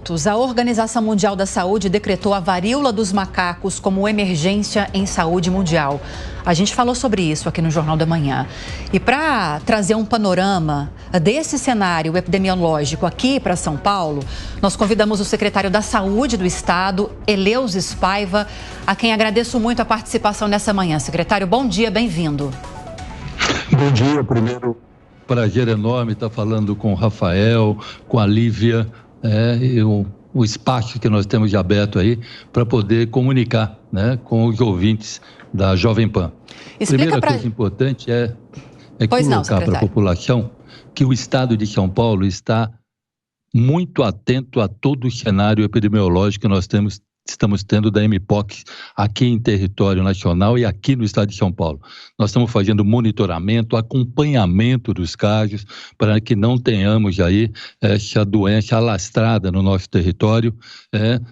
A Organização Mundial da Saúde decretou a varíola dos macacos como emergência em saúde mundial. A gente falou sobre isso aqui no Jornal da Manhã. E para trazer um panorama desse cenário epidemiológico aqui para São Paulo, nós convidamos o secretário da Saúde do Estado, Eleusis Paiva, a quem agradeço muito a participação nessa manhã. Secretário, bom dia, bem-vindo. Bom dia, primeiro, prazer enorme estar falando com o Rafael, com a Lívia, o espaço que nós temos de aberto aí para poder comunicar, né, com os ouvintes da Jovem Pan. Primeira coisa importante é colocar para a população que o Estado de São Paulo está muito atento a todo o cenário epidemiológico que nós estamos tendo da mpox aqui em território nacional e aqui no estado de São Paulo. Nós estamos fazendo monitoramento, acompanhamento dos casos para que não tenhamos aí essa doença alastrada no nosso território.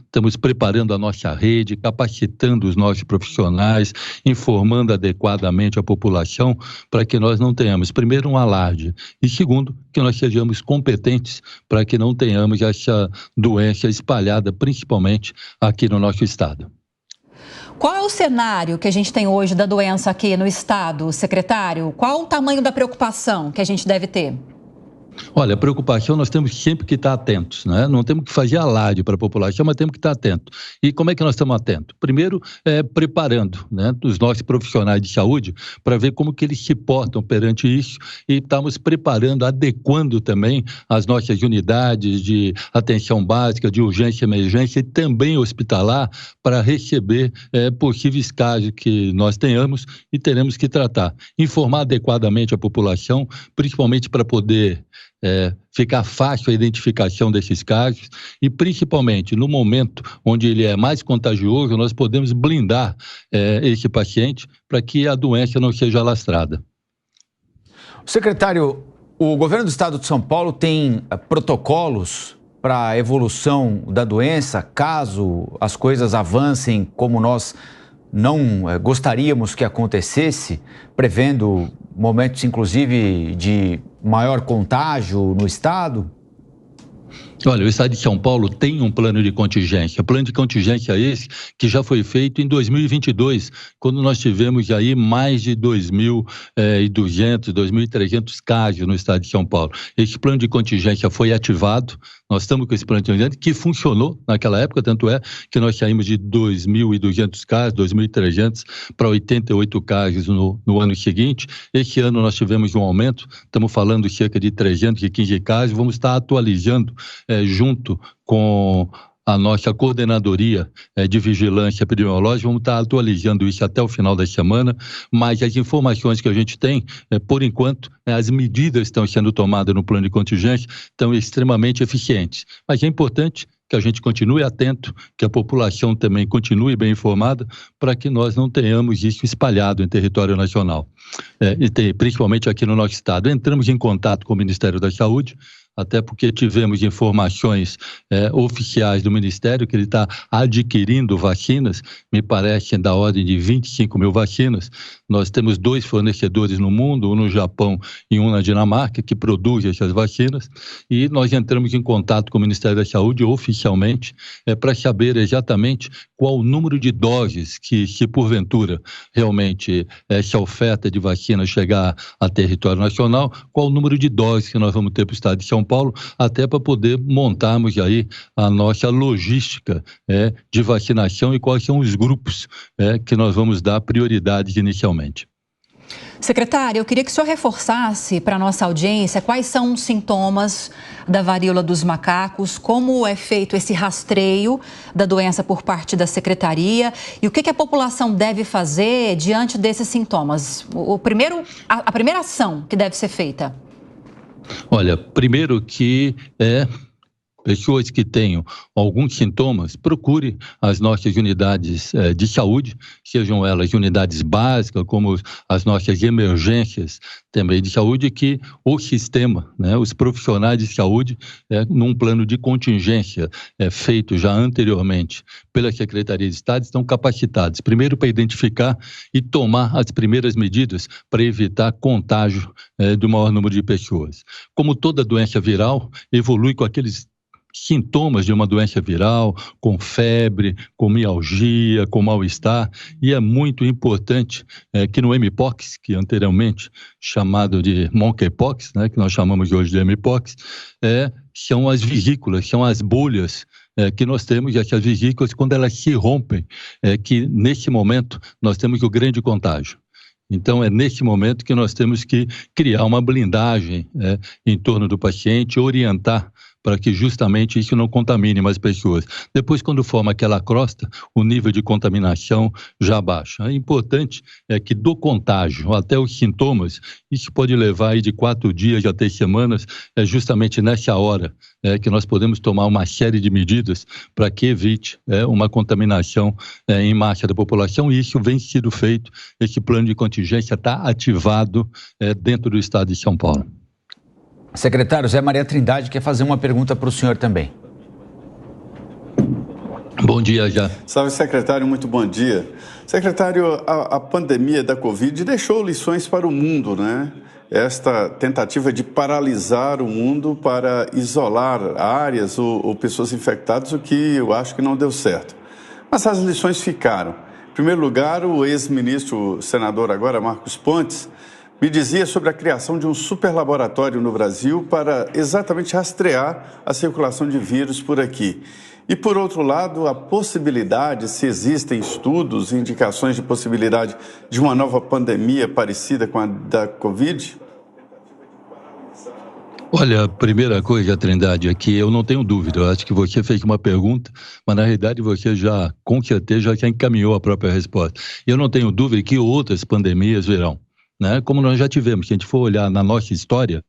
Estamos preparando a nossa rede, capacitando os nossos profissionais, informando adequadamente a população para que nós não tenhamos, primeiro, um alarde e, segundo, que nós sejamos competentes para que não tenhamos essa doença espalhada, principalmente aqui no nosso estado. Qual é o cenário que a gente tem hoje da doença aqui no estado, secretário? Qual o tamanho da preocupação que a gente deve ter? Olha, a preocupação nós temos sempre que estar atentos, né? Não temos que fazer alarde para a população, mas temos que estar atentos. E como é que nós estamos atentos? Primeiro, preparando, né, os nossos profissionais de saúde para ver como que eles se portam perante isso e estamos preparando, adequando também as nossas unidades de atenção básica, de urgência e emergência e também hospitalar para receber possíveis casos que nós tenhamos e teremos que tratar. Informar adequadamente a população, principalmente para poder ficar fácil a identificação desses casos e principalmente no momento onde ele é mais contagioso, nós podemos blindar esse paciente para que a doença não seja alastrada. Secretário, o governo do estado de São Paulo tem protocolos para a evolução da doença, caso as coisas avancem como nós não gostaríamos que acontecesse, prevendo momentos, inclusive, de maior contágio no estado? Olha, o estado de São Paulo tem um plano de contingência. Plano de contingência esse que já foi feito em 2022, quando nós tivemos aí mais de 2.200, 2.300 casos no estado de São Paulo. Esse plano de contingência foi ativado, nós estamos com esse plano de contingência que funcionou naquela época, tanto é que nós saímos de 2.200 casos, 2.300 para 88 casos no ano seguinte. Esse ano nós tivemos um aumento, estamos falando de cerca de 315 casos, vamos estar atualizando junto com a nossa coordenadoria de vigilância epidemiológica, vamos estar atualizando isso até o final da semana, mas as informações que a gente tem, por enquanto, as medidas que estão sendo tomadas no plano de contingência estão extremamente eficientes. Mas é importante que a gente continue atento, que a população também continue bem informada, para que nós não tenhamos isso espalhado em território nacional, principalmente aqui no nosso estado. Entramos em contato com o Ministério da Saúde, até porque tivemos informações oficiais do Ministério que ele está adquirindo vacinas, me parece da ordem de 25 mil vacinas. Nós temos 2 fornecedores no mundo, um no Japão e um na Dinamarca, que produzem essas vacinas, e nós entramos em contato com o Ministério da Saúde oficialmente para saber exatamente qual o número de doses que, se porventura realmente essa oferta de vacina chegar a território nacional, qual o número de doses que nós vamos ter para o estado de São Paulo, até para poder montarmos aí a nossa logística de vacinação e quais são os grupos que nós vamos dar prioridades inicialmente. Secretário, eu queria que o senhor reforçasse para a nossa audiência quais são os sintomas da varíola dos macacos, como é feito esse rastreio da doença por parte da Secretaria e o que a população deve fazer diante desses sintomas. A primeira ação que deve ser feita. Olha, primeiro que pessoas que tenham alguns sintomas, procure as nossas unidades de saúde, sejam elas unidades básicas, como as nossas emergências também de saúde, que o sistema, os profissionais de saúde, num plano de contingência feito já anteriormente pela Secretaria de Estado, estão capacitados, primeiro para identificar e tomar as primeiras medidas para evitar contágio do maior número de pessoas. Como toda doença viral, evolui com aqueles sintomas de uma doença viral, com febre, com mialgia, com mal-estar, e é muito importante que no mpox, que anteriormente chamado de monkeypox, né, que nós chamamos hoje de mpox, são as vesículas, são as bolhas que nós temos, e essas vesículas, quando elas se rompem, que nesse momento nós temos o grande contágio. Então, é nesse momento que nós temos que criar uma blindagem em torno do paciente, orientar para que justamente isso não contamine mais pessoas. Depois, quando forma aquela crosta, o nível de contaminação já baixa. O importante é que do contágio até os sintomas, isso pode levar aí de 4 dias até semanas, é justamente nessa hora que nós podemos tomar uma série de medidas para que evite uma contaminação em massa da população, e isso vem sido feito, esse plano de contingência está ativado dentro do estado de São Paulo. Secretário, Zé Maria Trindade quer fazer uma pergunta para o senhor também. Bom dia, já. Salve, secretário, muito bom dia. Secretário, a pandemia da Covid deixou lições para o mundo, né? Esta tentativa de paralisar o mundo para isolar áreas ou pessoas infectadas, o que eu acho que não deu certo. Mas as lições ficaram. Em primeiro lugar, o ex-ministro, senador agora, Marcos Pontes, me dizia sobre a criação de um superlaboratório no Brasil para exatamente rastrear a circulação de vírus por aqui. E, por outro lado, a possibilidade, se existem estudos, indicações de possibilidade de uma nova pandemia parecida com a da Covid? Olha, a primeira coisa, Trindade, é que eu não tenho dúvida. Eu acho que você fez uma pergunta, mas na realidade você já, com certeza, já encaminhou a própria resposta. Eu não tenho dúvida que outras pandemias virão. Né? Como nós já tivemos, se a gente for olhar na nossa história,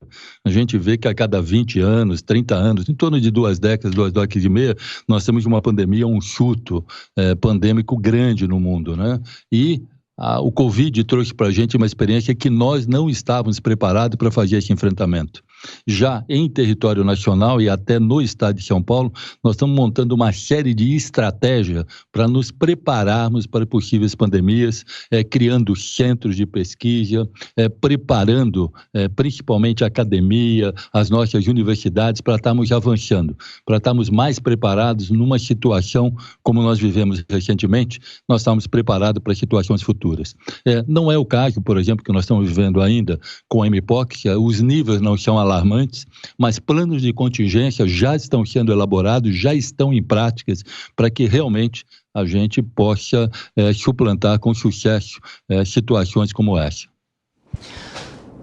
a gente vê que a cada 20 anos, 30 anos, em torno de 2 décadas, 2 décadas e meia, nós temos uma pandemia, um surto pandêmico grande no mundo, né? E o Covid trouxe para a gente uma experiência que nós não estávamos preparados para fazer esse enfrentamento. Já em território nacional e até no estado de São Paulo, nós estamos montando uma série de estratégias para nos prepararmos para possíveis pandemias, criando centros de pesquisa, preparando principalmente a academia, as nossas universidades para estarmos avançando, para estarmos mais preparados numa situação como nós vivemos recentemente, nós estamos preparados para situações futuras. Não é o caso, por exemplo, que nós estamos vivendo ainda com a mpox, os níveis não são alarmantes, mas planos de contingência já estão sendo elaborados, já estão em práticas para que realmente a gente possa suplantar com sucesso situações como essa.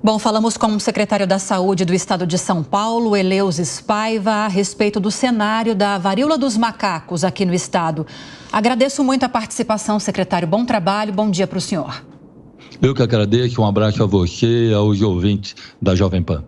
Bom, falamos com o secretário da Saúde do Estado de São Paulo, Eleusis Paiva, a respeito do cenário da varíola dos macacos aqui no estado. Agradeço muito a participação, secretário. Bom trabalho, bom dia para o senhor. Eu que agradeço, um abraço a você e aos ouvintes da Jovem Pan.